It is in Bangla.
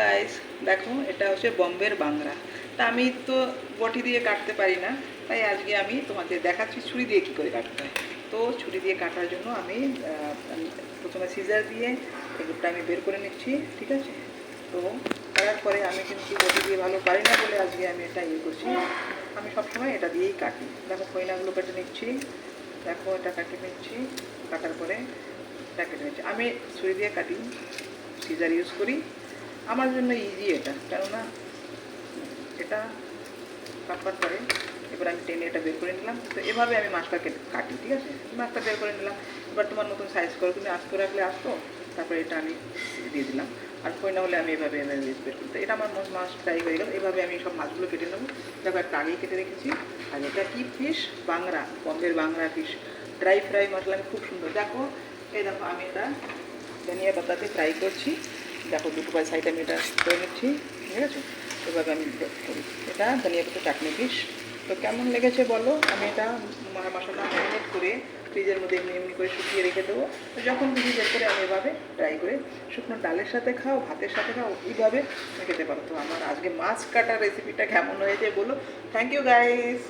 গাইস, দেখো এটা হচ্ছে বম্বের বাংলা। তা আমি তো বটি দিয়ে কাটতে পারি না, তাই আজকে আমি তোমাদের দেখাচ্ছি ছুরি দিয়ে কী করে কাটতে হয়। তো ছুরি দিয়ে কাটার জন্য আমি প্রথমে সিজার দিয়ে এগুলোটা আমি বের করে নিচ্ছি, ঠিক আছে। তো করার পরে আমি কিন্তু বটি দিয়ে ভালো পারি না বলে আজকে আমি এটা ইয়ে করছি। আমি সবসময় এটা দিয়েই কাটি। দেখো খৈনাগুলো কেটে নিচ্ছি, দেখো এটা কেটে নিচ্ছি, কাটার পরে এটা কেটে নিচ্ছি। আমি ছুরি দিয়ে কাটি, সিজার ইউজ করি, আমার জন্য ইজি এটা, কেননা এটা কাটবার পরে এবার আমি টেনে এটা বের করে নিলাম। তো এভাবে আমি মাছটা কাটি, ঠিক আছে। মাছটা বের করে নিলাম, এবার তোমার মতন সাইজ করো, তুমি আস্ত রাখলে আসতো, তারপরে এটা আমি দিয়ে দিলাম। আর কই না হলে আমি এভাবে বের করি। তো এটা আমার মাছ ফ্রাই হয়ে গেল। এভাবে আমি সব মাছগুলো কেটে নেবো। দেখো একটা আগেই কেটে রেখেছি। আর এটা কি ফিশ? বাংলা, বম্বের Bangla fish, dry fry masala, আমি খুব সুন্দর। দেখো এই দেখো আমি এটা ধনিয়া পাতাতে ফ্রাই করছি। দেখো দুটো পাই সাইড আমি এটা করে নিচ্ছি, ঠিক আছে। এভাবে আমি করি। এটা ধনিয়া পাতা চাটনি ফিশ। তো কেমন লেগেছে বলো। আমি এটা মশলা ম্যারিনেট করে ফ্রিজের মধ্যে এমনি এমনি করে শুকিয়ে রেখে দেবো। তো যখন খুশি বের করে আমি এভাবে ট্রাই করে শুকনো ডালের সাথে খাও, ভাতের সাথে খাও, এইভাবে খেতে পারো। তো আমার আজকে মাছ কাটার রেসিপিটা কেমন হয়েছে বলো। Thank you guys.